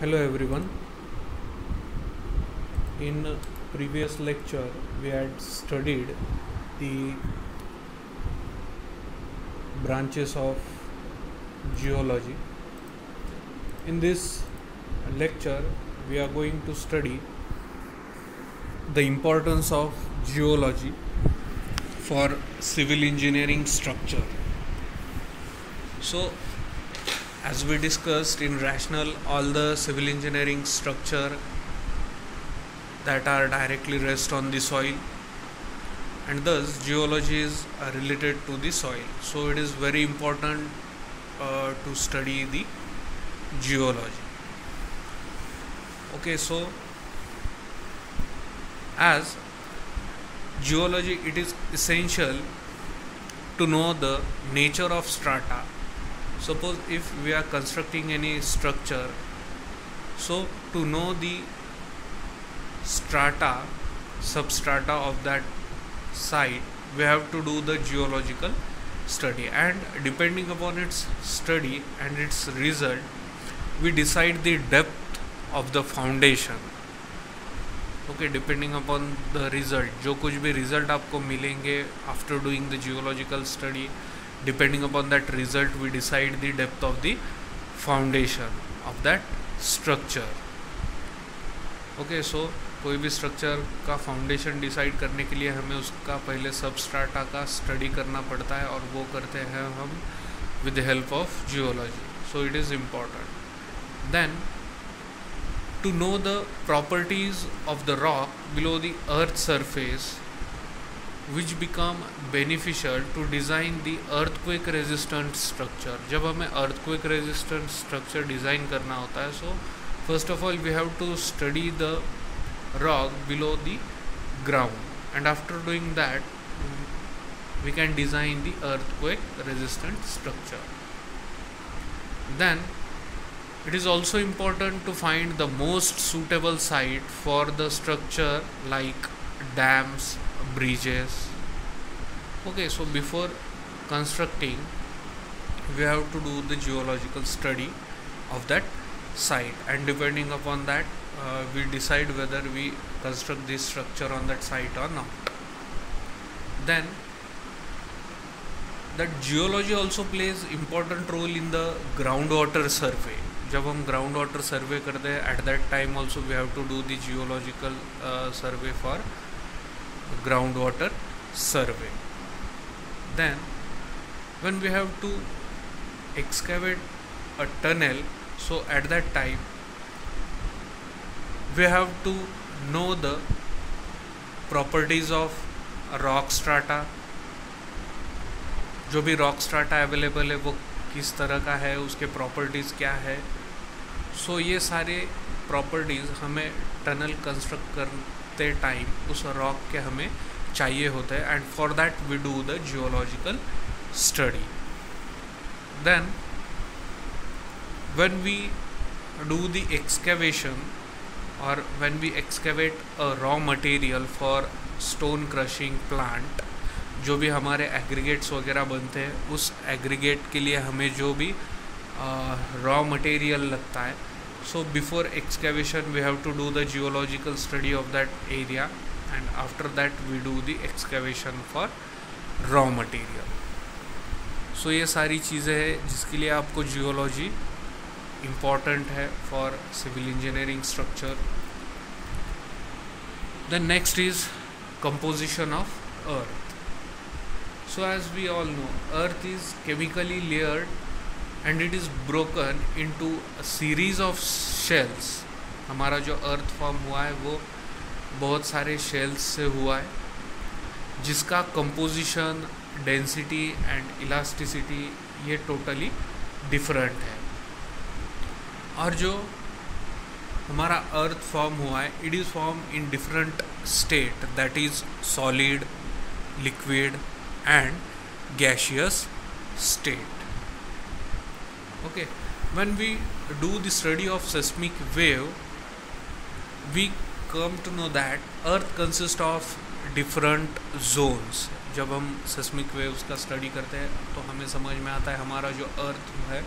Hello everyone. In previous lecture we had studied the branches of geology. In this lecture we are going to study the importance of geology for civil engineering structure. So as we discussed in rational, all the civil engineering structure that are directly rest on the soil, and thus geology is related to the soil. So it is very important to study the geology. Okay, so as geology, it is essential to know the nature of strata. Suppose if we are constructing any structure, so to know the strata, substrata of that site, we have to do the geological study, and depending upon its study and its result, we decide the depth of the foundation. Okay, depending upon the result, जो कुछ भी result आपको मिलेंगे after doing the geological study, depending upon that result we decide the depth of the foundation of that structure. Okay, so कोई भी structure का foundation decide करने के लिए हमें उसका पहले सबस्ट्राटा का स्टडी करना पड़ता है, और वो करते हैं हम with the help of geology. So it is important. Then to know the properties of the rock below the earth surface, which become beneficial to design the earthquake resistant structure. जब हमें earthquake resistant structure design करना होता है, so first of all we have to study the rock below the ground, and after doing that we can design the earthquake resistant structure. Then it is also important to find the most suitable site for the structure, like dams, bridges. Okay, so before constructing we have to do the geological study of that site, and depending upon that we decide whether we construct this structure on that site or not. Then that geology also plays important role in the groundwater survey. जब हम ground water survey करते हैं, at that time also we have to do the geological survey for ground water survey. Then when we have to excavate a tunnel, so at that time we have to know the properties of rock strata. जो भी rock strata available है वो किस तरह का है, उसके properties क्या है. सो ये सारे प्रॉपर्टीज़ हमें टनल कंस्ट्रक्ट करते टाइम उस रॉक के हमें चाहिए होते हैं, and for that we do the geological study. Then when we do the excavation, और when we excavate a raw material for stone crushing plant, जो भी हमारे एग्रीगेट्स वगैरह बनते हैं, उस एग्रीगेट के लिए हमें जो भी रॉ मटेरियल लगता है, so before excavation we have to do the geological study of that area, and after that we do the excavation for raw material. So ये सारी चीज़ें हैं जिसके लिए आपको जियोलॉजी इम्पॉर्टेंट है for civil engineering structure. The next is composition of earth. So as we all know, earth is chemically layered and it is broken into a series of shells. हमारा जो अर्थ फॉर्म हुआ है वो बहुत सारे shells से हुआ है, जिसका कंपोजिशन, डेंसिटी एंड इलास्टिसिटी ये टोटली डिफरेंट है. और जो हमारा अर्थ फॉर्म हुआ है, it is form in different state, that is solid, liquid and gaseous state. Okay, when we do the study of seismic wave, we come to know that earth consists of different zones. जब हम seismic waves का study करते हैं तो हमें समझ में आता है हमारा जो अर्थ है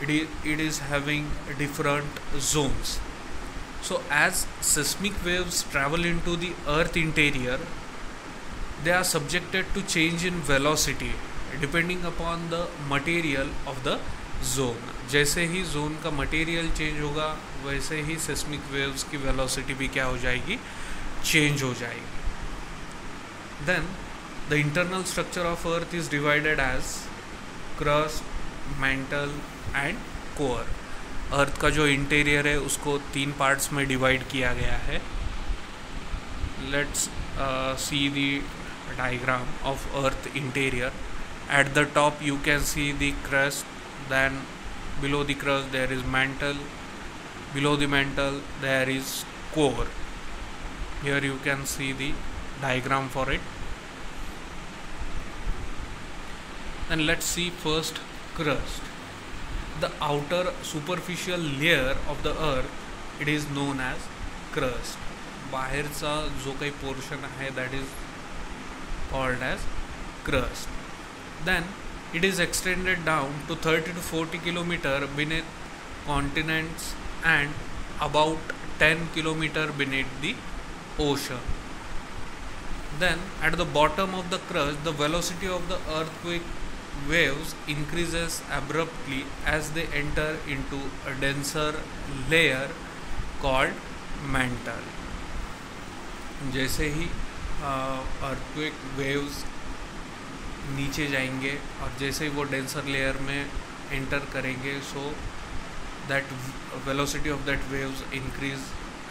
it is having different zones. So as seismic waves travel into the earth interior, they are subjected to change in velocity depending upon the material of the zone. जैसे ही जोन का मटेरियल चेंज होगा वैसे ही seismic waves की velocity भी क्या हो जाएगी, चेंज हो जाएगी. Then the internal structure of earth is divided as crust, mantle and core. Earth का जो इंटीरियर है उसको 3 पार्ट्स में डिवाइड किया गया है. Let's see the diagram of earth interior. At the top you can see the crust, then below the crust there is mantle, below the mantle there is core. Here you can see the diagram for it. And let's see first crust. The outer superficial layer of the earth, it is known as crust. बाहेरचा जो काही portion आहे that is called as crust. Then it is extended down to 30 to 40 kilometer beneath continents and about 10 kilometer beneath the ocean. Then at the bottom of the crust, the velocity of the earthquake waves increases abruptly as they enter into a denser layer called mantle. जैसे ही earthquake waves नीचे जाएंगे और जैसे ही वो denser layer में enter करेंगे, so that velocity of that waves increase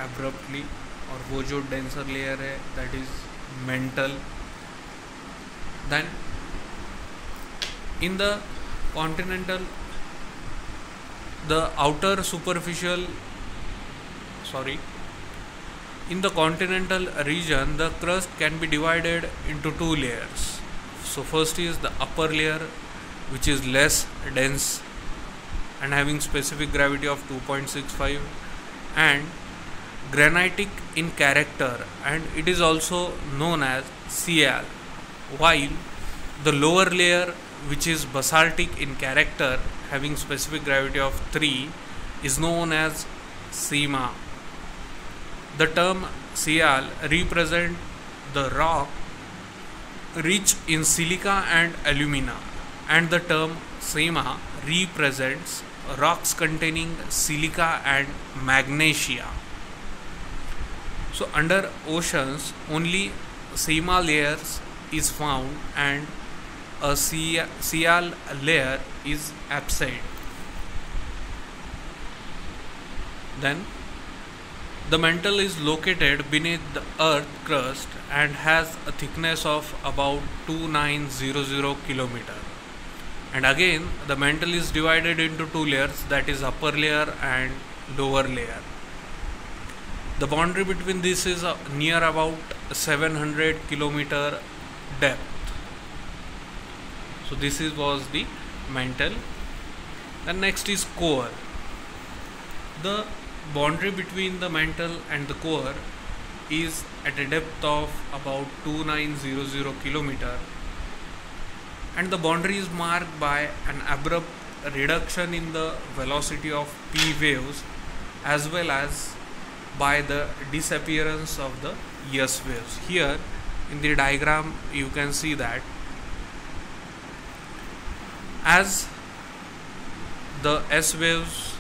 abruptly. और वो जो डेंसर लेयर है that is mantle. Then in the continental, the outer superficial in the continental region, the crust can be divided into 2 layers. So first is the upper layer, which is less dense and having specific gravity of 2.65 and granitic in character, and it is also known as Sial, while the lower layer, which is basaltic in character having specific gravity of 3, is known as Sima. The term Sial represents the rock rich in silica and alumina, and the term Sema represents rocks containing silica and magnesia. So under oceans only Sema layers is found and a Sial layer is absent. Then the mantle is located beneath the earth crust and has a thickness of about 2900 km. And again the mantle is divided into 2 layers, that is upper layer and lower layer. The boundary between this is near about 700 km depth. So this was the mantle. And next is core. The boundary between the mantle and the core is at a depth of about 2900 km, and the boundary is marked by an abrupt reduction in the velocity of P waves as well as by the disappearance of the S waves. Here in the diagram you can see that as the S waves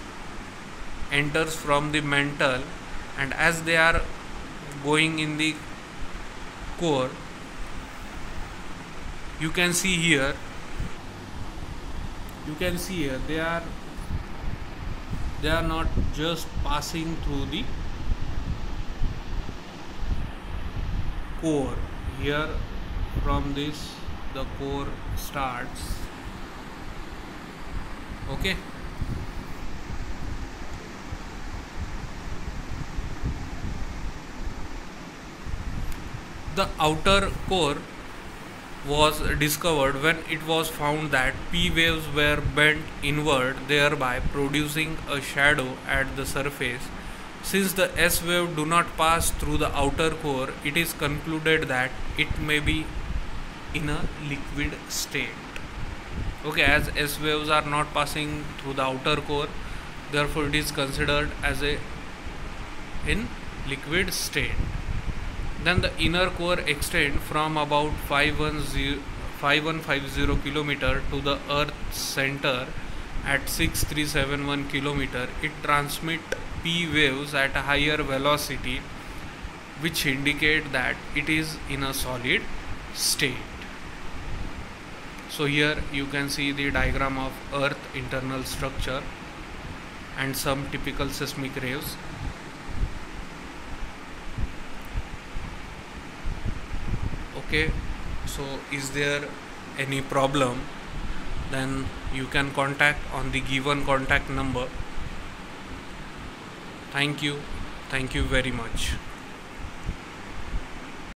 enters from the mantle and as they are going in the core, you can see here they are not just passing through the core. Here from this the core starts. Okay. The outer core was discovered when it was found that P waves were bent inward, thereby producing a shadow at the surface. Since the S wave do not pass through the outer core, it is concluded that it may be in a liquid state. Okay, as S waves are not passing through the outer core, therefore it is considered as a in liquid state. Then the inner core extend from about 5150 kilometer to the Earth's center at 6371 kilometer. It transmit P waves at a higher velocity, which indicate that it is in a solid state. So here you can see the diagram of Earth internal structure and some typical seismic waves. Okay, so is there any problem, then you can contact on the given contact number. Thank you very much.